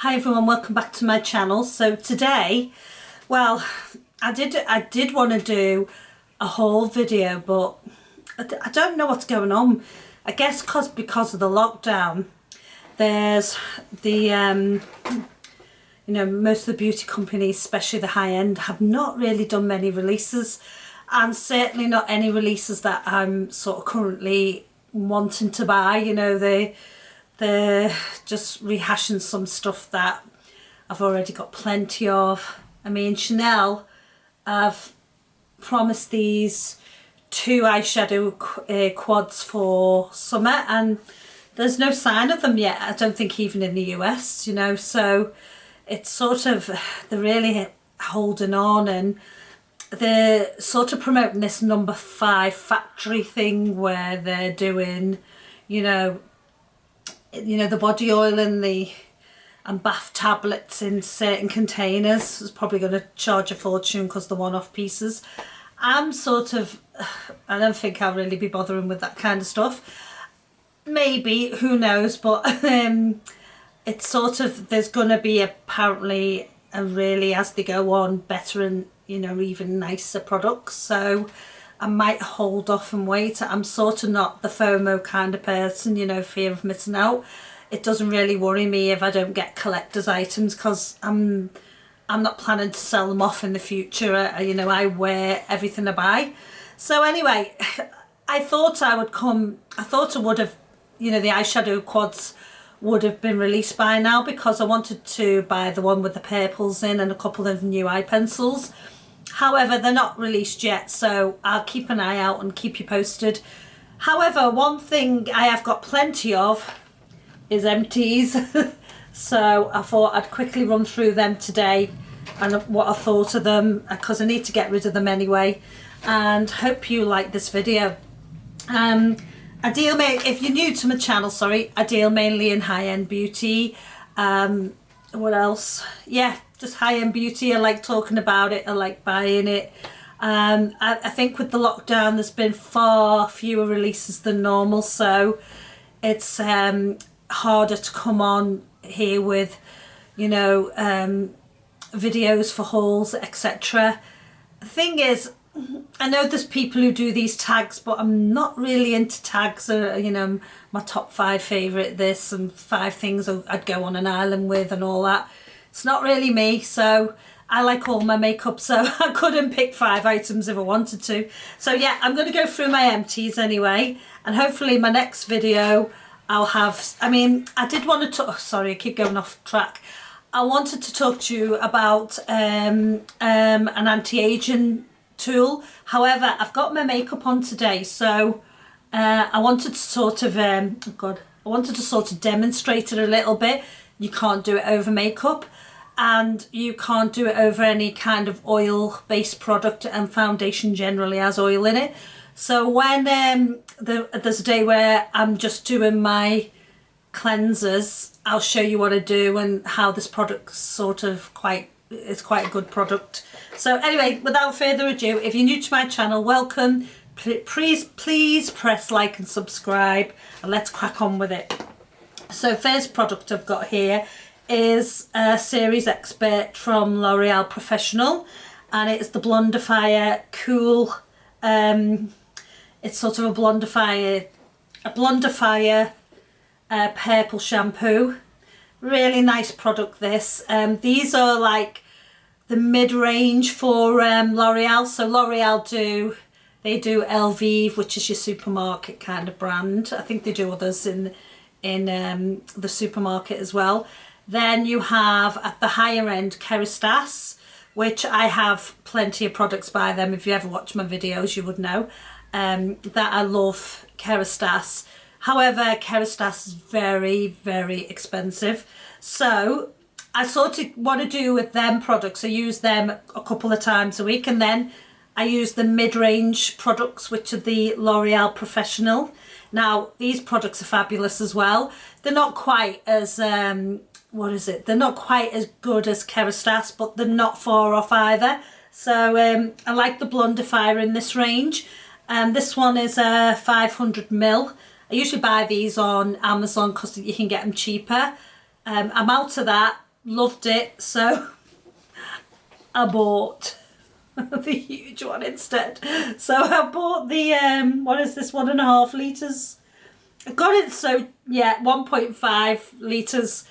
Hi everyone, welcome back to my channel. So today, well, I did want to do a haul video, but I don't know what's going on. I guess because of the lockdown, there's the most of the beauty companies, especially the high end, have not really done many releases, and certainly not any releases that I'm sort of currently wanting to buy. They're just rehashing some stuff that I've already got plenty of. I mean, Chanel have promised these 2 eyeshadow quads for summer, and there's no sign of them yet. I don't think even in the US, so it's sort of, they're really holding on, and they're sort of promoting this number 5 factory thing where they're doing, the body oil and bath tablets in certain containers. It's probably going to charge a fortune because they're one-off pieces. I don't think I'll really be bothering with that kind of stuff. Maybe, who knows, but it's sort of, there's going to be apparently a really, as they go on, better and even nicer products. So I might hold off and wait. I'm sort of not the FOMO kind of person, fear of missing out. It doesn't really worry me if I don't get collector's items, because I'm not planning to sell them off in the future. I wear everything I buy. So anyway, I thought I would have, the eyeshadow quads would have been released by now, because I wanted to buy the one with the purples in and a couple of new eye pencils. However, they're not released yet, so I'll keep an eye out and keep you posted. However, one thing I have got plenty of is Empties. So I thought I'd quickly run through them today and what I thought of them, because I need to get rid of them anyway. And hope you like this video. If you're new to my channel, I deal mainly in high-end beauty. What else? Yeah, just high-end beauty. I like talking about it. I like buying it. I think with the lockdown, there's been far fewer releases than normal, so it's harder to come on here with, videos for hauls, etc. The thing is, I know there's people who do these tags, but I'm not really into tags. My top 5 favourite this and 5 things I'd go on an island with and all that. It's not really me, so I like all my makeup, so I couldn't pick 5 items if I wanted to. So yeah, I'm going to go through my Empties anyway, and hopefully my next video I'll have, I did want to talk, sorry I keep going off track. I wanted to talk to you about an anti-aging tool. However, I've got my makeup on today, so I wanted to sort of demonstrate it a little bit. You can't do it over makeup, and you can't do it over any kind of oil based product, and foundation generally has oil in it. So when there's a day where I'm just doing my cleansers, I'll show you what I do and how this product's it's quite a good product. So anyway, without further ado, if you're new to my channel, welcome. Please press like and subscribe, and let's crack on with it. So first product I've got here is a Series Expert from L'Oreal Professional, and it's the Blondifier Cool. It's sort of a blondifier purple shampoo. Really nice product this. These are like the mid-range for L'Oreal. So L'Oreal do Elvive, which is your supermarket kind of brand. I think they do others in the supermarket as well. Then you have at the higher end Kerastase, which I have plenty of products by them. If you ever watch my videos, you would know that I love Kerastase. However, Kerastase is very, very expensive. So I sort of want to do with them products, I use them a couple of times a week, and then I use the mid-range products, which are the L'Oreal Professional. Now, these products are fabulous as well. They're not quite as, they're not quite as good as Kerastase, but they're not far off either. So I like the Blondifier in this range. This one is 500ml. I usually buy these on Amazon because you can get them cheaper. I'm out of that. loved it, so I bought the huge one instead. So I bought the what is this, 1.5 litres. I got it, so yeah, 1.5 litres.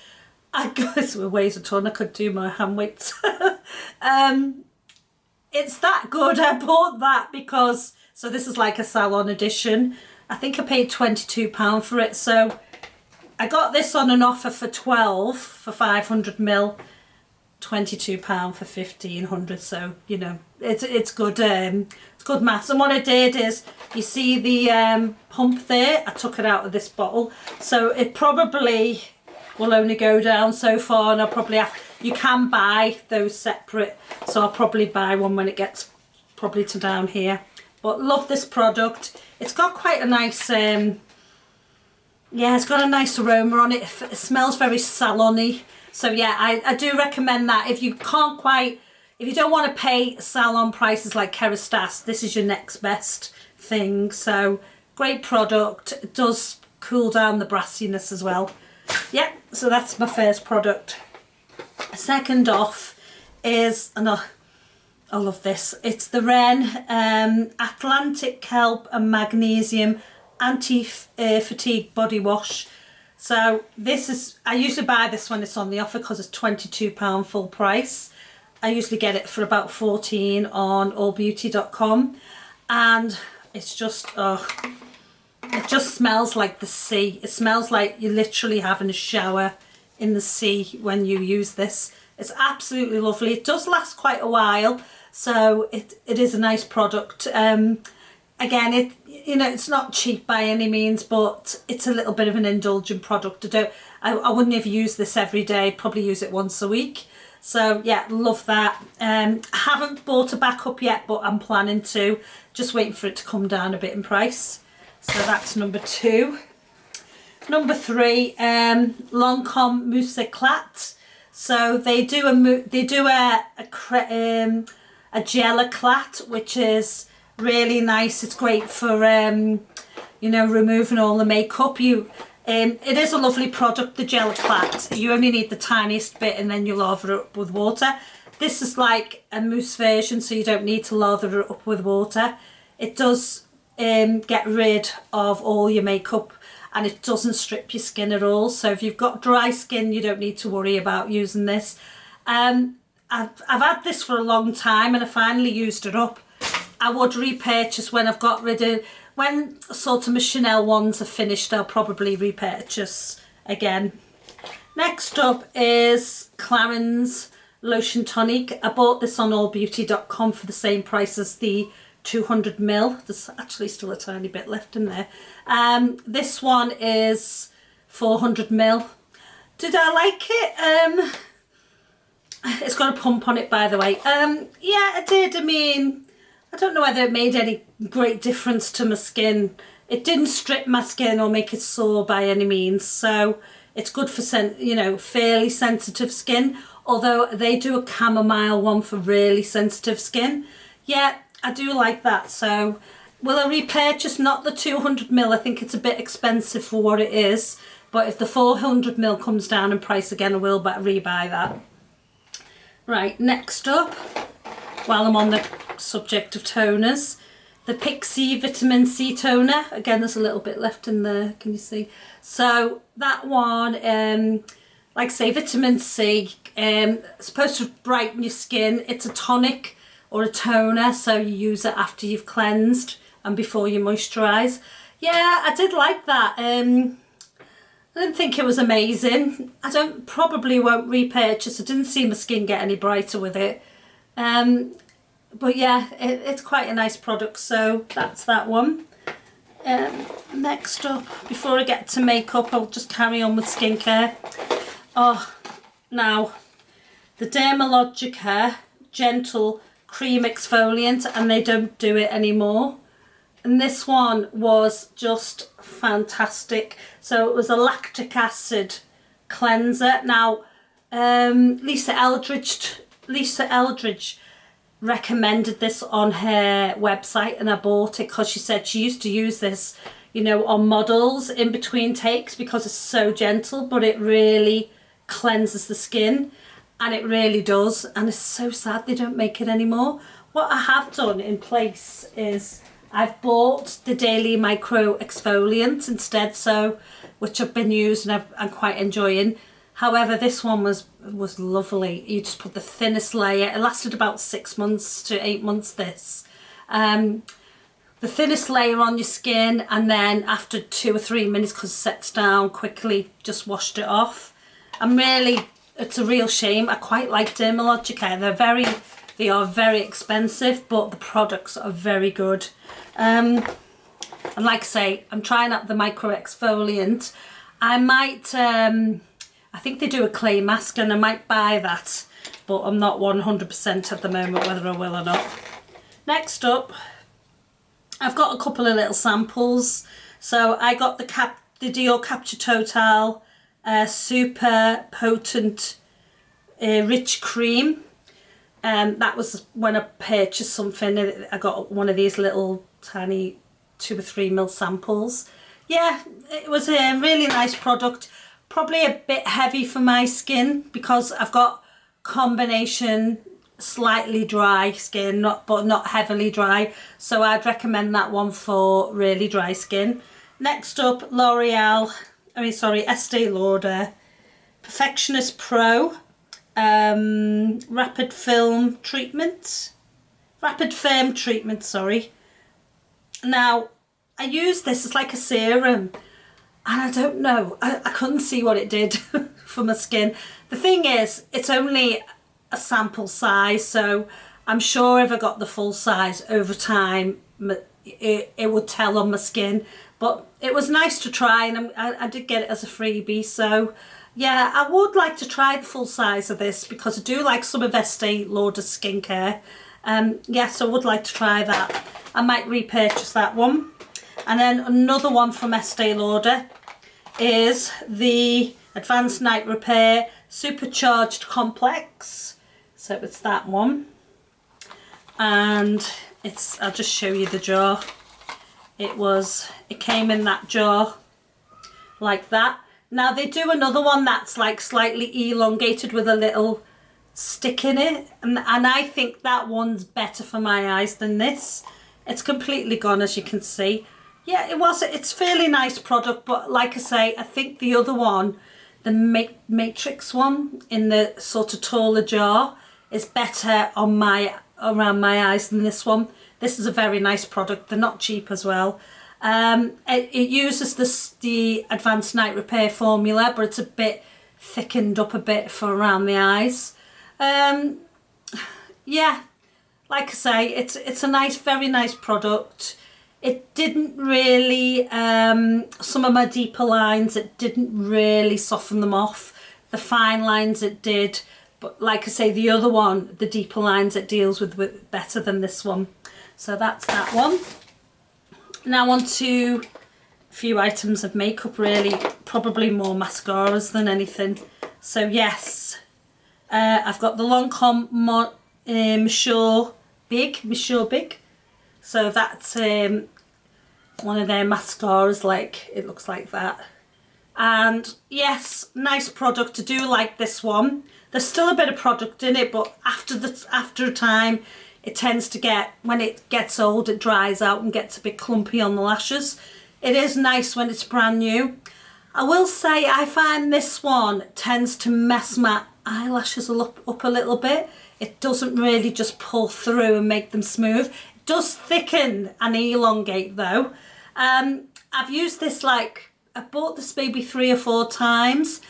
I got it, it weighs a ton. I could do my hand weights. It's that good. I bought that because, so this is like a salon edition. I think I paid £22 for it. So I got this on an offer for 12 for 500ml, £22 for 1,500. So, you know, it's good. It's good maths. And what I did is, you see the pump there? I took it out of this bottle. So it probably will only go down so far, and I'll probably have, you can buy those separate, so I'll probably buy one when it gets probably to down here. But love this product. It's got quite a nice yeah, it's got a nice aroma on it. It smells very salon-y. So yeah, I do recommend that. If you can't quite, if you don't want to pay salon prices like Kerastase, this is your next best thing. So great product. It does cool down the brassiness as well. Yeah, so that's my first product. Second off is, and I love this, it's the Ren Atlantic Kelp and Magnesium Anti-Fatigue Body Wash. So this is, I usually buy this when it's on the offer because it's £22 full price. I usually get it for about 14 on allbeauty.com, and it's just, oh, it just smells like the sea. It smells like you're literally having a shower in the sea when you use this. It's absolutely lovely. It does last quite a while, so it is a nice product. Again, it, you know, it's not cheap by any means, but it's a little bit of an indulgent product. I wouldn't have used this every day. Probably use it once a week. So yeah, love that. I haven't bought a backup yet, but I'm planning to. Just waiting for it to come down a bit in price. So that's number 2. Number 3, Lancome Mousse Éclat. So they do a gel éclat, which is really nice. It's great for you know, removing all the makeup. It is a lovely product, the gel éclat. You only need the tiniest bit, and then you lather it up with water. This is like a mousse version, so you don't need to lather it up with water. It does get rid of all your makeup, and it doesn't strip your skin at all. So if you've got dry skin, you don't need to worry about using this. I've had this for a long time, and I finally used it up. I would repurchase when I've got rid of, when sort of my Chanel ones are finished, I'll probably repurchase again. Next up is Clarins Lotion Tonic. I bought this on allbeauty.com for the same price as the 200ml. There's actually still a tiny bit left in there. This one is 400ml. Did I like it? It's got a pump on it, by the way. Yeah, I did. I mean, I don't know whether it made any great difference to my skin. It didn't strip my skin or make it sore by any means. So it's good for, you know, fairly sensitive skin. Although they do a chamomile one for really sensitive skin. Yeah, I do like that. So will I repurchase? Not the 200ml. I think it's a bit expensive for what it is. But if the 400ml comes down in price again, I will rebuy that. Right, next up, while I'm on the subject of toners, the Pixie Vitamin C toner. Again, there's a little bit left in there, can you see? So that one, like I say, vitamin C, supposed to brighten your skin. It's a tonic or a toner, so you use it after you've cleansed and before you moisturise. Yeah, I did like that. I didn't think it was amazing. Probably won't repurchase. I didn't see my skin get any brighter with it. But yeah, it's quite a nice product, so that's that one. Next up, before I get to makeup, I'll just carry on with skincare. Oh, now, the Dermalogica Gentle Cream Exfoliant, and they don't do it anymore. And this one was just fantastic. So it was a lactic acid cleanser. Now, Lisa Eldridge recommended this on her website, and I bought it because she said she used to use this, you know, on models in between takes because it's so gentle, but it really cleanses the skin, and it really does, and it's so sad they don't make it anymore. What I have done in place is I've bought the Daily Micro Exfoliant instead, so which I've been using and I'm quite enjoying. However, this one was lovely. You just put the thinnest layer. It lasted about 6 months to 8 months, this. The thinnest layer on your skin, and then after 2 or 3 minutes, because it sets down quickly, just washed it off. It's a real shame. I quite like Dermalogica. They are very expensive, but the products are very good. And like I say, I'm trying out the micro exfoliant. I might, I think they do a clay mask, and I might buy that, but I'm not 100% at the moment whether I will or not. Next up, I've got a couple of little samples. So I got the Dior Capture Total Super Potent Rich Cream. That was when I purchased something. I got one of these little tiny 2 or 3 ml samples. Yeah, it was a really nice product. Probably a bit heavy for my skin because I've got combination slightly dry skin, but not heavily dry. So I'd recommend that one for really dry skin. Next up, Estee Lauder Perfectionist Pro Rapid Firm Treatment. Sorry. Now, I use this as like a serum, and I don't know, I couldn't see what it did for my skin. The thing is, it's only a sample size, so I'm sure if I got the full size over time, it would tell on my skin. But it was nice to try, and I did get it as a freebie, so yeah, I would like to try the full size of this because I do like some of Estee Lauder skincare. Yes, I would like to try that. I might repurchase that one. And then another one from Estee Lauder is the Advanced Night Repair Supercharged Complex. So it's that one. And I'll just show you the jar. It came in that jar like that. Now they do another one that's like slightly elongated with a little stick in it, and I think that one's better for my eyes than this. It's completely gone, as you can see. Yeah, it's fairly nice product, but like I say, I think the other one, the Matrix one in the sort of taller jar, is better around my eyes than this one. This is a very nice product. They're not cheap as well. It uses the Advanced Night Repair formula, but it's a bit thickened up a bit for around the eyes. Yeah, like I say, it's a nice, very nice product. It didn't really, some of my deeper lines, it didn't really soften them off. The fine lines it did, but like I say, the other one, the deeper lines it deals with better than this one. So that's that one. Now on to a few items of makeup, really, probably more mascaras than anything. So yes, I've got the Lancome Monsieur Big. So that's one of their mascaras, like it looks like that. And yes, nice product. I do like this one. There's still a bit of product in it, but after a time, it tends to get, when it gets old, it dries out and gets a bit clumpy on the lashes. It is nice when it's brand new. I will say I find this one tends to mess my eyelashes up a little bit. It doesn't really just pull through and make them smooth. It does thicken and elongate though. I've used this, like, I bought this maybe 3 or 4 times,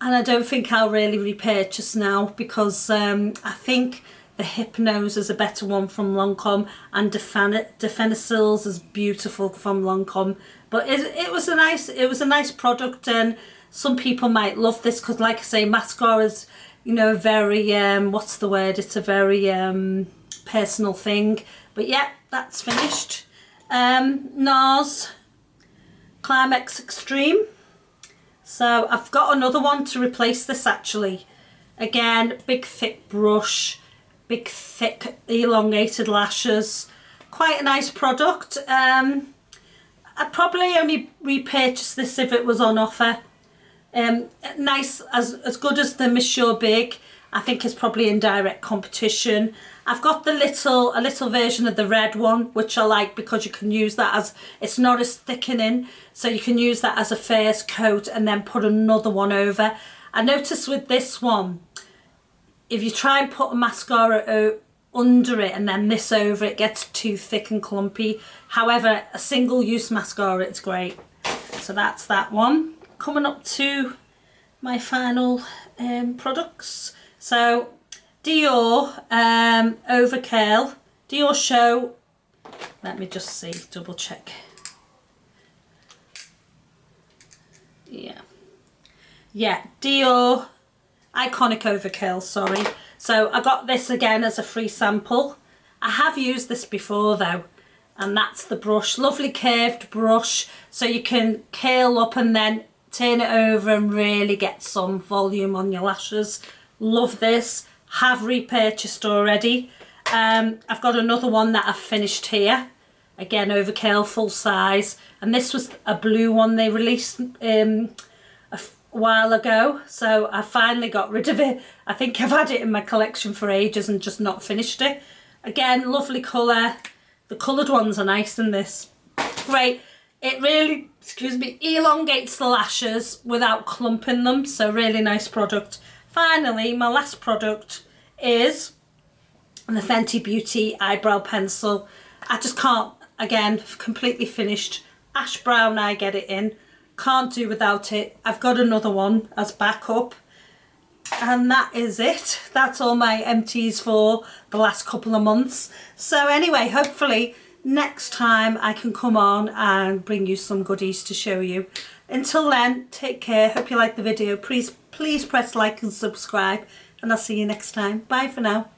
and I don't think I'll really repurchase now because I think the Hypnose is a better one from Lancome, and Defenicils is beautiful from Lancome. But it was a nice product, and some people might love this because, like I say, mascara is, you know, very what's the word? It's a very personal thing. But yeah, that's finished. NARS Climax Extreme. So I've got another one to replace this actually. Again, big thick brush, big thick elongated lashes. Quite a nice product. I'd probably only repurchase this if it was on offer. Nice, as good as the Miss Sure Big. I think it's probably in direct competition. I've got a little version of the red one, which I like because you can use that as, it's not as thickening, so you can use that as a first coat and then put another one over. I noticed with this one, if you try and put a mascara under it and then this over, it gets too thick and clumpy. However, a single use mascara, it's great. So that's that one. Coming up to my final products. So Dior Overkill, Dior Show, let me just see, double check. Yeah, Dior Iconic Overkill, sorry. So I got this again as a free sample. I have used this before though, and that's the brush. Lovely curved brush, so you can curl up and then turn it over and really get some volume on your lashes. Love this. Have repurchased already. I've got another one that I've finished here. Again, Overkill, full size. And this was a blue one they released a while ago. So I finally got rid of it. I think I've had it in my collection for ages and just not finished it. Again, lovely colour. The coloured ones are nice in this. Great. It really, excuse me, elongates the lashes without clumping them. So really nice product. Finally, my last product is the Fenty Beauty Eyebrow Pencil. I just can't, again, completely finished. Ash brown I get it in. Can't do without it. I've got another one as backup. And that is it. That's all my empties for the last couple of months. So anyway, hopefully next time I can come on and bring you some goodies to show you. Until then, take care. Hope you liked the video. Please press like and subscribe, and I'll see you next time. Bye for now.